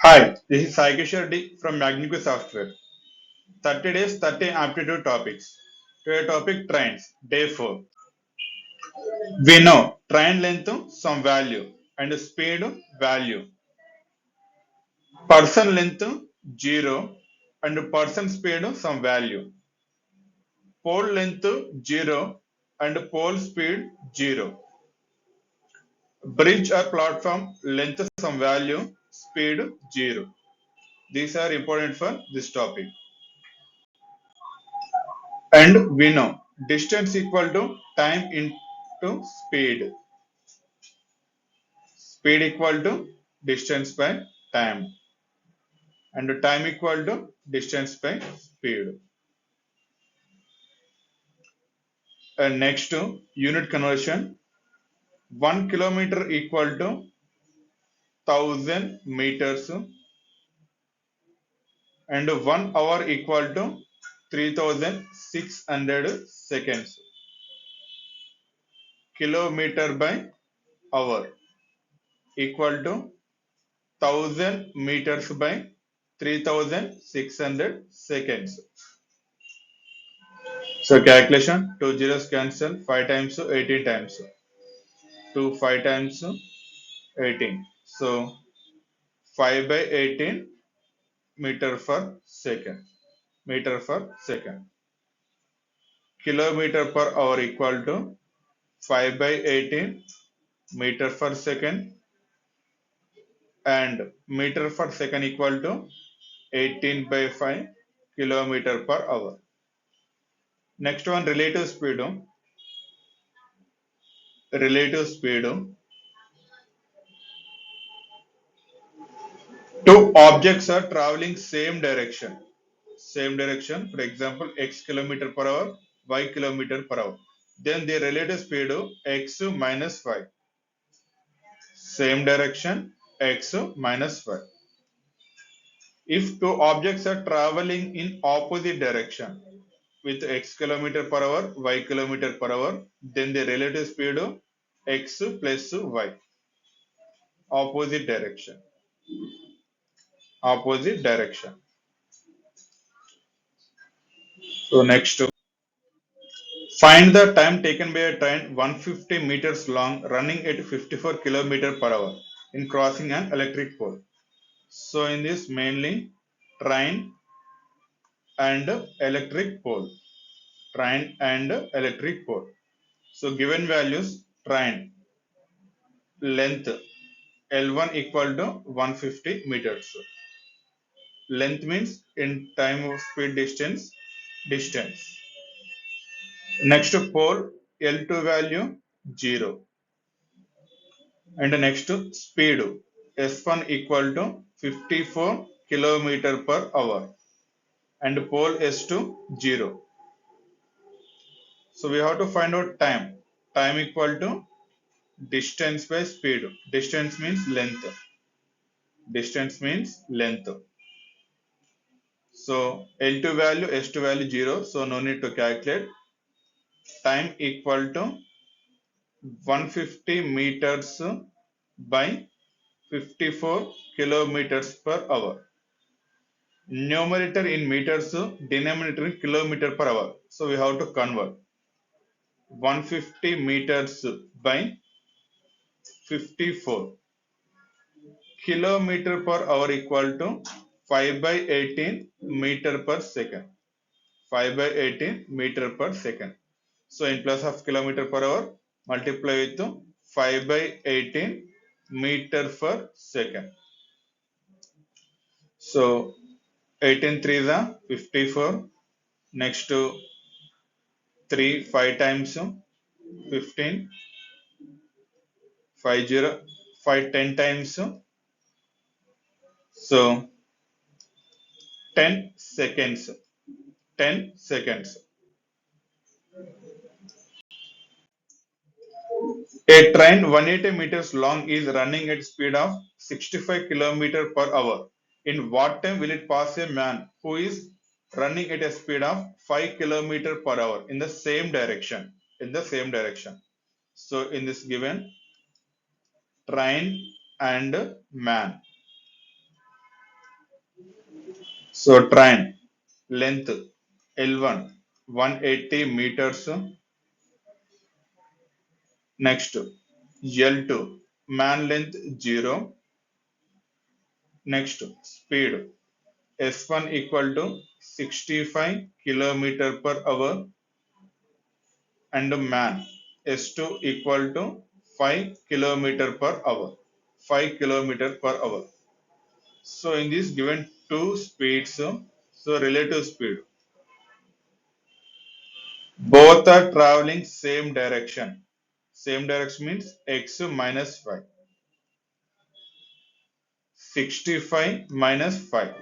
Hi, this is Sai from Magneq Software. 30 days, 30 aptitude topics. Today topic trains, day 4. We know train length, some value, and speed value. Person length, 0, and person speed, some value. Pole length, 0, and pole speed, 0. Bridge or platform length, some value, speed, 0. These are important for this topic. And we know distance equal to time into speed. Speed equal to distance by time. And time equal to distance by speed. And next to unit conversion. 1 kilometer equal to 1000 meters. And 1 hour equal to 3600 seconds. Kilometer by hour equal to 1000 meters by 3600 seconds. So calculation, 2 zeros cancel, 5 times 18 times. 2 5 times 18. So 5 by 18 meter per second. Meter per second. Kilometer per hour equal to 5 by 18 meter per second, and meter per second equal to 18 by 5 kilometer per hour. Next one, relative speed. Relative speed. Two objects are traveling same direction. Same direction. For example, x kilometer per hour, y kilometer per hour. Then the relative speed x minus y. Same direction, x minus y. If two objects are traveling in opposite direction with x kilometer per hour, y kilometer per hour, then the relative speed x plus y. Opposite direction. Opposite direction. So next, find the time taken by a train 150 meters long running at 54 km per hour in crossing an electric pole. So in this mainly train and electric pole. Train and electric pole. So given values, train length L1 equal to 150 meters. Length means in time of speed distance. Next pole L2 value 0. And next speed S1 equal to 54 kilometer per hour, and pole S2 0. So we have to find out time. Time equal to distance by speed. Distance means length. Distance means length. So L2 value, S2 value 0. So no need to calculate. Time equal to 150 meters by 54 kilometers per hour. Numerator in meters, denominator in kilometer per hour. So we have to convert 150 meters by 54. Kilometer per hour equal to 5 by 18 meter per second. 5 by 18 meter per second. So in place of kilometer per hour, multiply with 5 by 18 meter per second. So 18 3 is 54. Next to 3 5 times 15, 5 0, 5 10 times. So 10 seconds. 10 seconds. A train 180 meters long is running at speed of 65 km per hour. In what time will it pass a man who is running at a speed of 5 km per hour in the same direction? In the same direction. So in this given, train and man. So train length L1 180 meters. Next L2 man length 0. Next speed S1 equal to 65 kilometer per hour and man S2 equal to 5 kilometer per hour. 5 kilometer per hour. So in this given two speeds, so relative speed, both are traveling same direction. Same direction means x minus 5. 65 minus 5.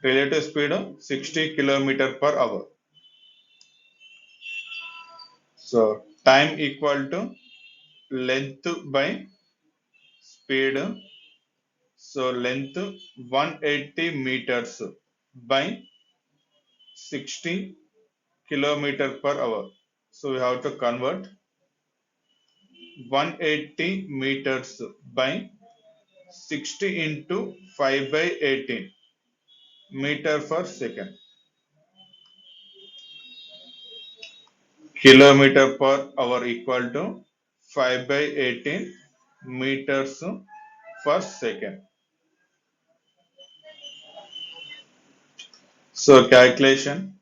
Relative speed 60 kilometer per hour. So time equal to length by speed. So length 180 meters by 60 kilometer per hour. So we have to convert 180 meters by 60 into 5 by 18 meter per second. Kilometer per hour equal to 5 by 18 meters per second. So calculation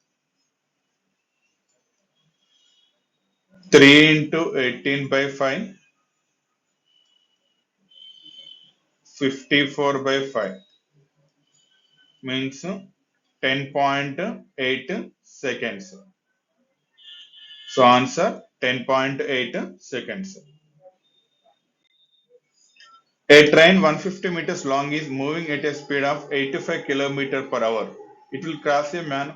3 into 18 by 5, 54 by 5 means 10.8 seconds. So answer 10.8 seconds. A train 150 meters long is moving at a speed of 85 km per hour. It will cross a man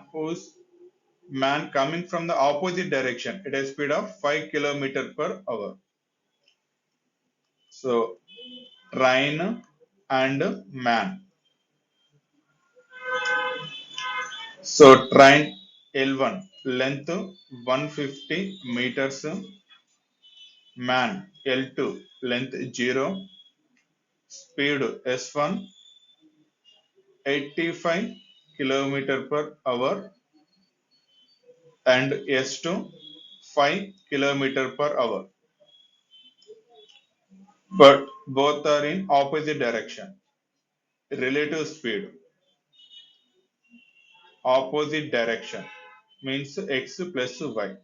coming from the opposite direction at a speed of 5 km per hour. So train and man. So train L1 length 150 meters, man L2 length 0, speed S1 85 km per hour and S2 5 km per hour. But both are in opposite direction. Relative speed, opposite direction means x plus y.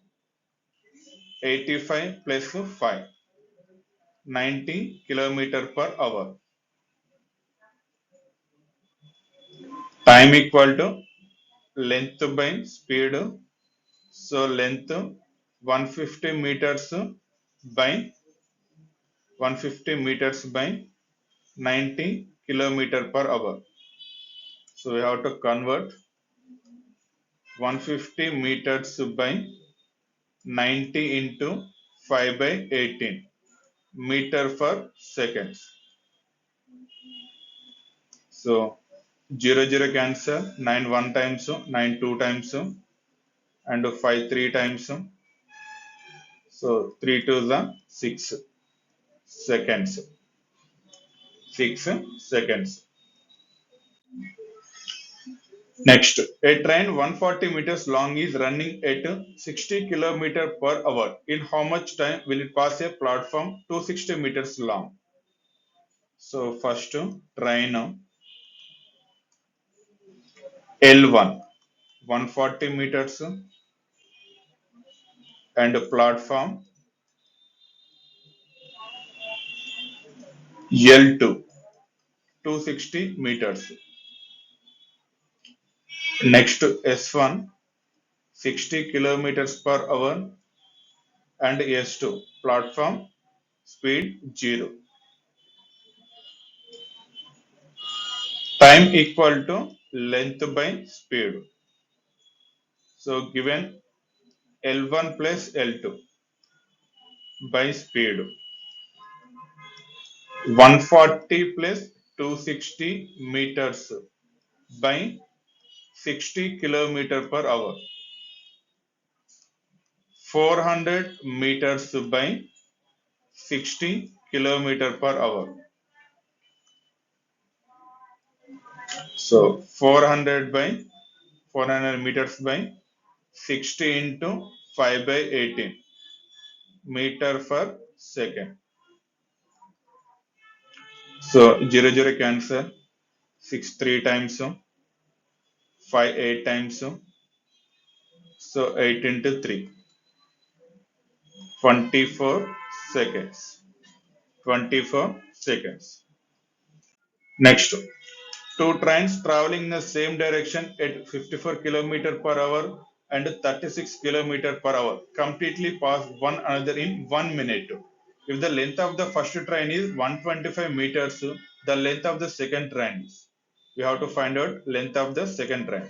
85 plus 5, 90 kilometer per hour. Time equal to length by speed. So length 150 meters by 150 meters by 90 kilometer per hour. So we have to convert 150 meters by 90 into 5 by 18 meter per seconds. So 0 cancel, 9 1 times, 9 2 times, and 5 3 times. So 3 to the 6 seconds. 6 seconds. Next, a train 140 meters long is running at 60 kilometer per hour. In how much time will it pass a platform 260 meters long? So first train L1 140 meters and platform L2 260 meters. Next S1 60 kilometers per hour and S2 platform speed 0. Time equal to length by speed. So given L1 plus L2 by speed 140 plus 260 meters by 60 kilometer per hour, 400 meters by 60 kilometer per hour. So 400 meters by 60 into 5 by 18 meter per second. So 0 cancel, 6 3 times, 5 8 times, so 8 into 3, 24 seconds. 24 seconds. Next, two trains traveling in the same direction at 54 km per hour and 36 km per hour completely pass one another in 1 minute. If the length of the first train is 125 meters, the length of the second train is. We have to find out length of the second train.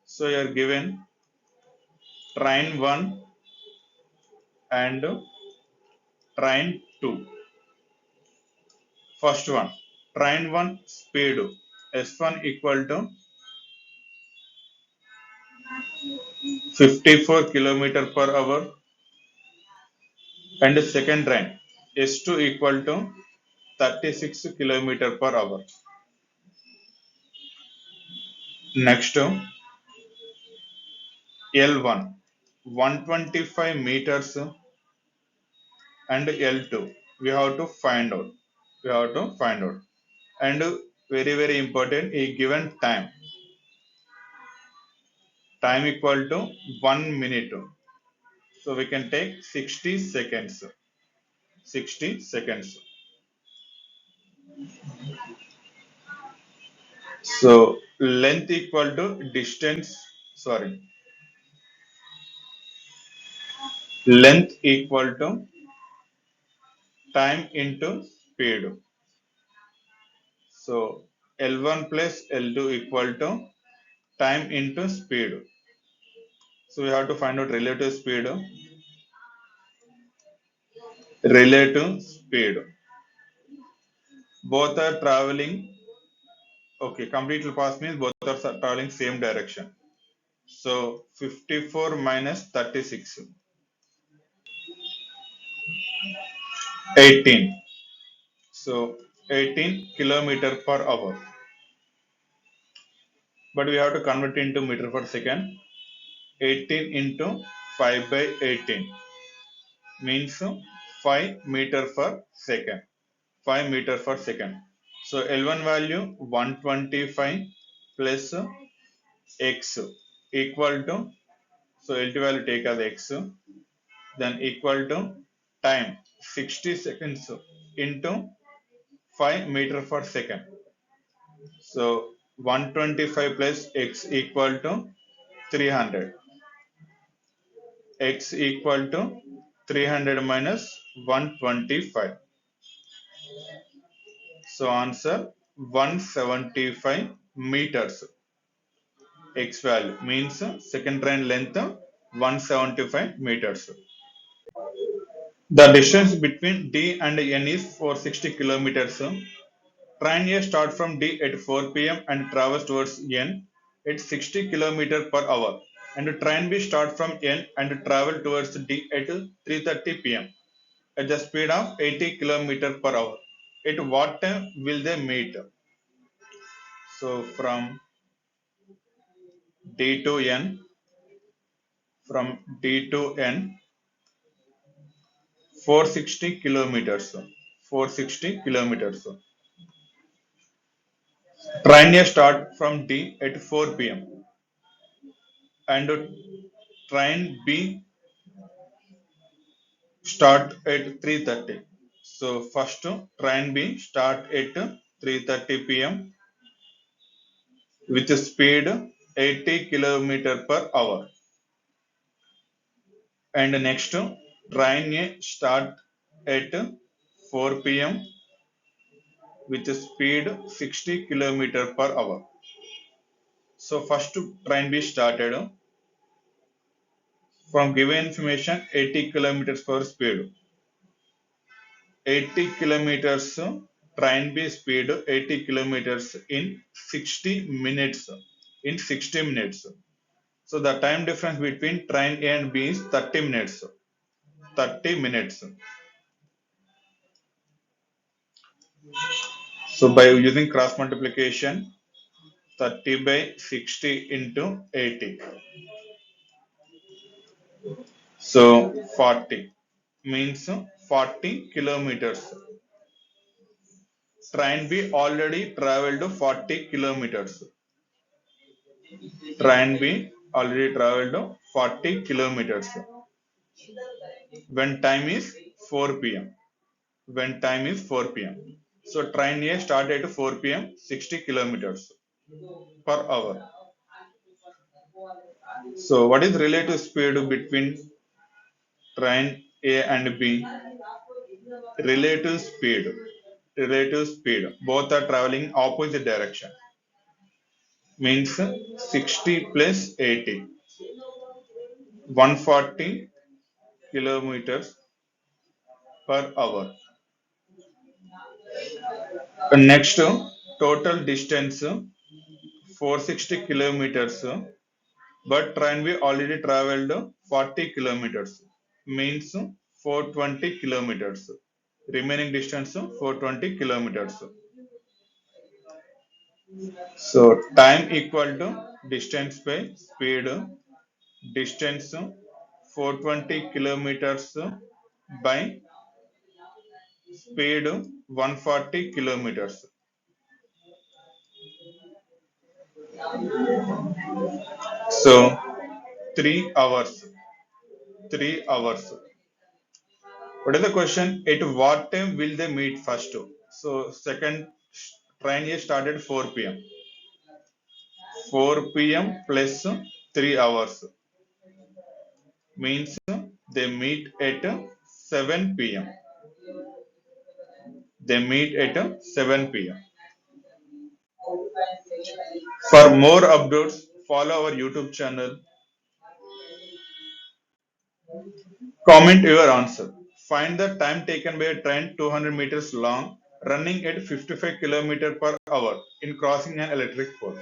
So you are given train 1 and train 2. First one, train 1 speed S1 equal to 54 km per hour and second train S2 equal to 36 km per hour. Next, L1 125 meters and L2 we have to find out. We have to find out. And very important, a given time. Time equal to 1 minute. So we can take 60 seconds. 60 seconds. So length equal to distance. Sorry. Length equal to time into speed. So L1 plus L2 equal to time into speed. So we have to find out relative speed. Relative speed. Both are traveling. Okay, completely pass means both are traveling same direction. So 54 minus 36. 18. So 18 kilometer per hour. But we have to convert into meter per second. 18 into 5 by 18 means 5 meter per second. 5 meter per second. So L1 value 125 plus x equal to, so L2 value take as x, then equal to time 60 seconds into 5 meter per second. So 125 plus x equal to 300. X equal to 300 minus 125. So answer 175 meters. X value means second train length 175 meters. The distance between D and N is 460 kilometers. Train A starts from D at 4 p.m. and travels towards N at 60 km per hour. And train B starts from N and travel towards D at 3:30 p.m. at the speed of 80 km per hour. At what time will they meet? So D to N, from D to N, 460 kilometers. 460 kilometers. Train A start from D at 4 p.m. and train B start at 3:30. So first train B start at 3:30 p.m. with speed 80 km per hour. And next train A start at 4 p.m. with speed 60 km per hour. So first train B started from given information 80 kilometers per speed. 80 kilometers train B speed 80 kilometers in 60 minutes. In 60 minutes. So the time difference between train A and B is 30 minutes. 30 minutes. So by using cross multiplication, 30 by 60 into 80. So 40 means 40 kilometers. Train B already traveled 40 kilometers. Train B already traveled 40 kilometers when time is 4 p.m. When time is 4 p.m. So train A started at 4 p.m. 60 kilometers per hour. So what is relative speed between train A and B? Relative speed. Relative speed. Both are traveling opposite direction. Means 60 plus 80. 140 kilometers per hour. Next, total distance 460 kilometers, but train we already traveled 40 kilometers, means 420 kilometers. Remaining distance 420 kilometers. So time equal to distance by speed. Distance 420 kilometers by speed 140 kilometers. So 3 hours. 3 hours. What is the question? At what time will they meet first? So second train is started 4 p.m. 4 p.m. plus 3 hours means they meet at 7 p.m. They meet at 7 p.m. For more updates, follow our YouTube channel. Comment your answer. Find the time taken by a train 200 meters long running at 55 km per hour in crossing an electric pole.